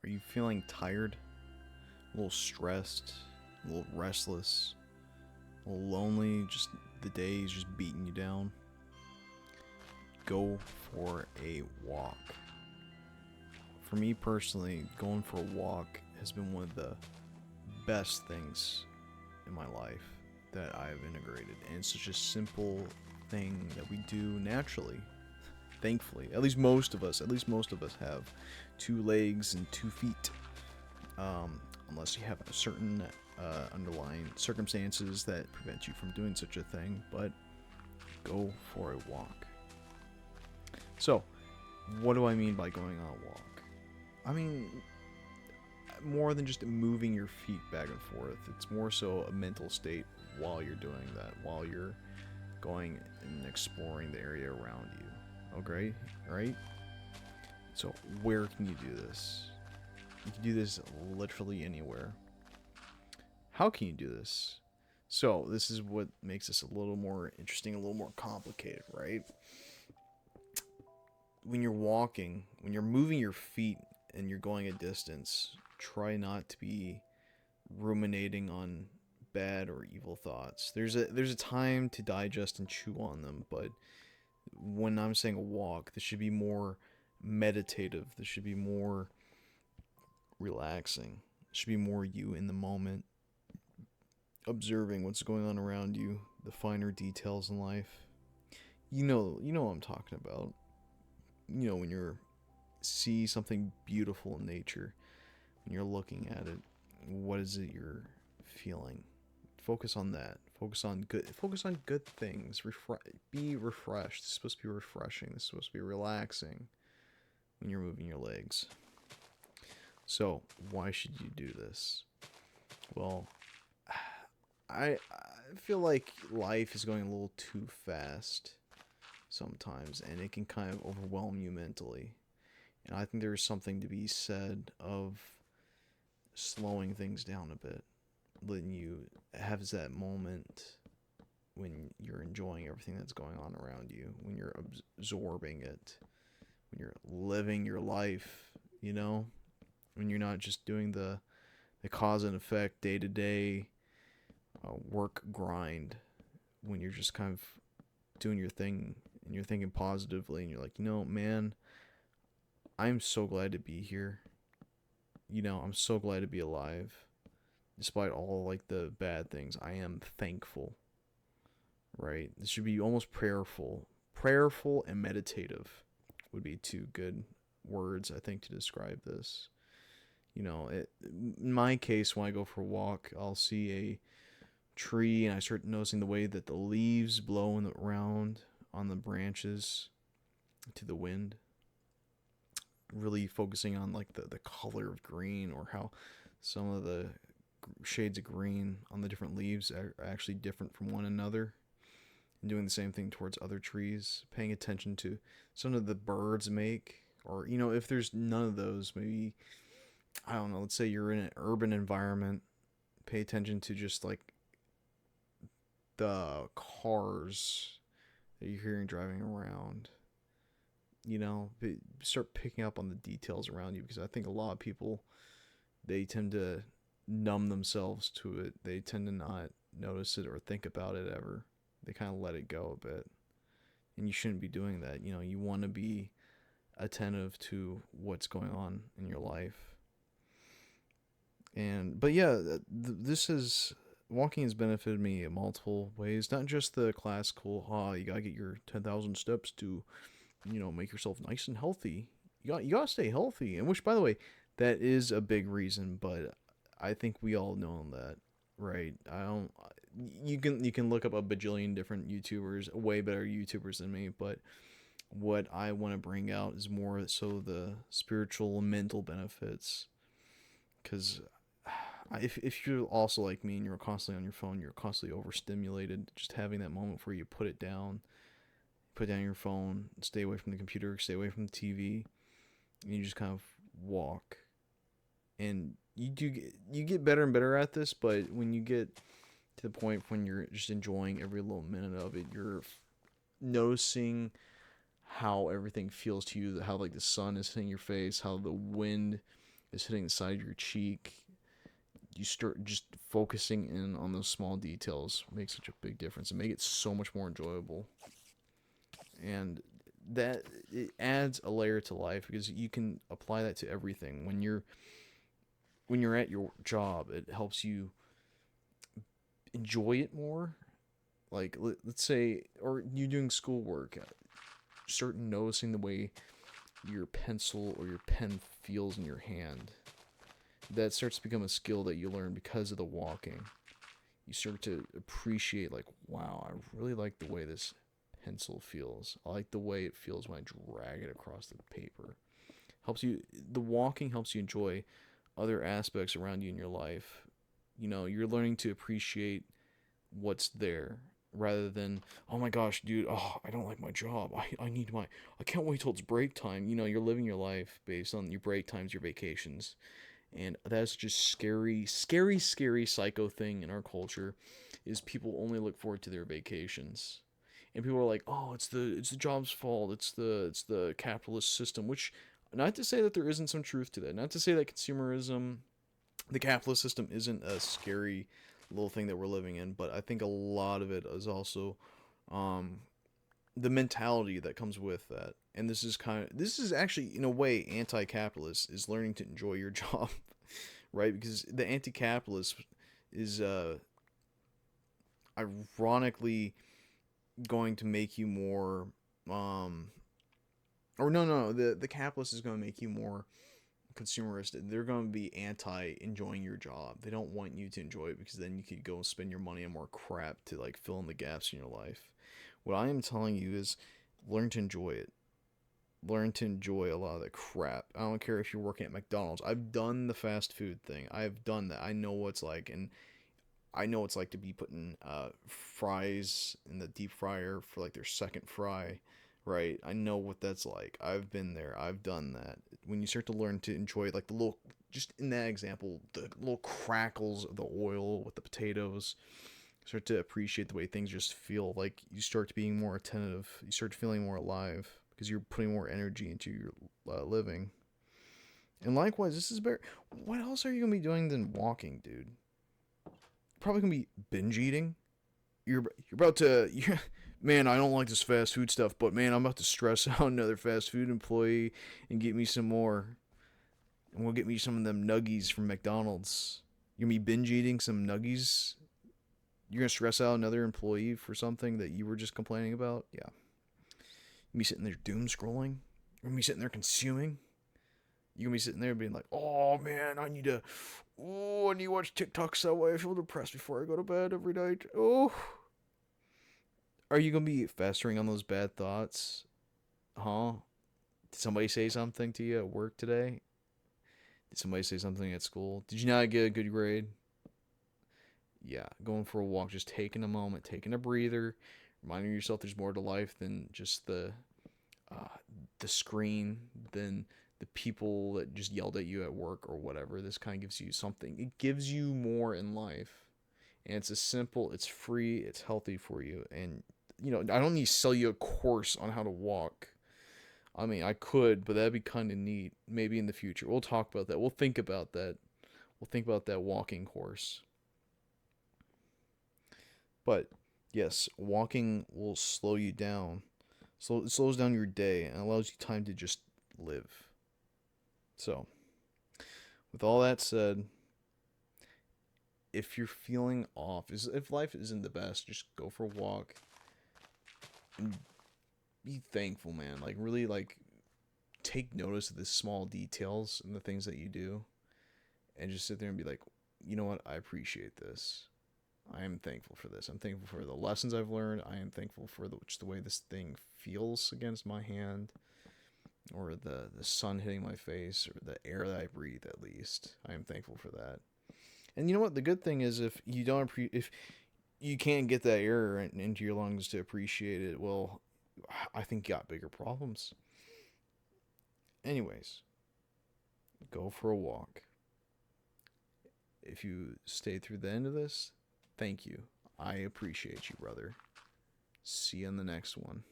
Are you feeling tired? A little stressed? A little restless? A little lonely? Just the day is just beating you down? Go for a walk. For me personally, going for a walk has been one of the best things in my life that I've integrated. And it's such a simple thing that we do naturally. Thankfully, at least most of us have two legs and 2 feet. Unless you have a certain underlying circumstances that prevent you from doing such a thing, but go for a walk. So, what do I mean by going on a walk? I mean, more than just moving your feet back and forth. It's more so a mental state while you're doing that, while you're going and exploring the area around you. Okay, right? So, where can you do this? You can do this literally anywhere. How can you do this? So, this is what makes this a little more interesting, a little more complicated, right? When you're walking, when you're moving your feet and you're going a distance, try not to be ruminating on bad or evil thoughts. There's a time to digest and chew on them, but when I'm saying a walk, this should be more meditative. This should be more relaxing. It should be more you in the moment, observing what's going on around you, the finer details in life. You know what I'm talking about. When you're see something beautiful in nature, when you're looking at it, what is it you're feeling? Focus on that. Focus on good things. Be refreshed. It's supposed to be refreshing. It's supposed to be relaxing when you're moving your legs. So, why should you do this? Well, I feel like life is going a little too fast sometimes, and it can kind of overwhelm you mentally. And I think there's something to be said of slowing things down a bit, letting you have that moment when you're enjoying everything that's going on around you, when you're absorbing it, when you're living your life, when you're not just doing the cause and effect day to day work grind, when you're just kind of doing your thing and you're thinking positively and you're like, man, I'm so glad to be here. I'm so glad to be alive. Despite all like the bad things, I am thankful. Right? This should be almost prayerful. Prayerful and meditative would be two good words, I think, to describe this. In my case, when I go for a walk, I'll see a tree and I start noticing the way that the leaves blow around on the branches to the wind. Really focusing on like the color of green, or how some of the shades of green on the different leaves are actually different from one another, and doing the same thing towards other trees, paying attention to some of the birds make, or if there's none of those, maybe, I don't know, let's say you're in an urban environment, pay attention to just like the cars that you're hearing driving around. Start picking up on the details around you, because I think a lot of people, they tend to numb themselves to it. They tend to not notice it or think about it ever. They kind of let it go a bit. And you shouldn't be doing that. You want to be attentive to what's going on in your life. But yeah, this is walking has benefited me in multiple ways. Not just the classical, you gotta get your 10,000 steps to, make yourself nice and healthy. You gotta stay healthy, and which, by the way, that is a big reason. But I think we all know that, right? I don't. You can look up a bajillion different YouTubers, way better YouTubers than me. But what I want to bring out is more so the spiritual and mental benefits. Because if you're also like me and you're constantly on your phone, you're constantly overstimulated. Just having that moment where you put down your phone, stay away from the computer, stay away from the TV, and you just kind of walk. And you get better and better at this, but when you get to the point when you're just enjoying every little minute of it, you're noticing how everything feels to you, how like the sun is hitting your face, how the wind is hitting the side of your cheek. You start just focusing in on those small details makes such a big difference and make it so much more enjoyable. And that it adds a layer to life because you can apply that to everything. When you're at your job, it helps you enjoy it more. Like let's say, or you're doing schoolwork, start noticing the way your pencil or your pen feels in your hand. That starts to become a skill that you learn because of the walking. You start to appreciate, like, wow, I really like the way this pencil feels. I like the way it feels when I drag it across the paper. The walking helps you enjoy other aspects around you in your life. You're learning to appreciate what's there rather than, oh my gosh, dude, oh, I don't like my job. I can't wait till it's break time. You're living your life based on your break times, your vacations. And that's just scary, scary, scary psycho thing in our culture is people only look forward to their vacations. And people are like, "Oh, it's the job's fault. It's the capitalist system," which not to say that there isn't some truth to that. Not to say that consumerism, the capitalist system isn't a scary little thing that we're living in, but I think a lot of it is also um the mentality that comes with that. And this is actually in a way anti-capitalist is learning to enjoy your job, right? Because the anti-capitalist is ironically going to make you more um or no, the capitalist is going to make you more consumerist. They're going to be anti enjoying your job. They don't want you to enjoy it because then you could go spend your money on more crap to like fill in the gaps in your life. What I am telling you is learn to enjoy it. Learn to enjoy a lot of the crap. I don't care if you're working at McDonald's. I've done the fast food thing. I've done that. I know what it's like, and I know it's like to be putting fries in the deep fryer for like their second fry, right? I know what that's like. I've been there. I've done that. When you start to learn to enjoy like the little, just in that example, the little crackles of the oil with the potatoes, start to appreciate the way things just feel. Like you start being more attentive. You start feeling more alive because you're putting more energy into your living. And likewise, this is better. What else are you gonna be doing than walking, dude? Probably gonna be binge eating. You're about to man, I don't like this fast food stuff, but man, I'm about to stress out another fast food employee and get me some more. And we'll get me some of them nuggies from McDonald's. You're gonna be binge eating some nuggies. You're gonna stress out another employee for something that you were just complaining about. Yeah. You're gonna be sitting there doom scrolling. You're gonna be sitting there consuming. You're gonna be sitting there being like, oh man, I need to watch TikTok so I feel depressed before I go to bed every night. Oh. Are you gonna be festering on those bad thoughts? Huh? Did somebody say something to you at work today? Did somebody say something at school? Did you not get a good grade? Yeah, going for a walk, just taking a moment, taking a breather, reminding yourself there's more to life than just uh, the screen, than the people that just yelled at you at work or whatever. This kind of gives you something. It gives you more in life, and it's a simple, it's free, it's healthy for you, and I don't need to sell you a course on how to walk. I mean, I could, but that'd be kind of neat. Maybe in the future. We'll talk about that. We'll think about that. We'll think about that walking course. But yes, walking will slow you down. So it slows down your day and allows you time to just live. So, with all that said, if you're feeling off, if life isn't the best, just go for a walk and be thankful, man. Like really like take notice of the small details and the things that you do and just sit there and be like, "You know what? I appreciate this. I am thankful for this. I'm thankful for the lessons I've learned. I am thankful for just the way this thing feels against my hand, or the sun hitting my face, or the air that I breathe. At least I am thankful for that. And you know what? The good thing is if you can't get that air into your lungs to appreciate it, well, I think you got bigger problems. Anyways, go for a walk. If you stayed through the end of this, thank you. I appreciate you, brother. See you in the next one.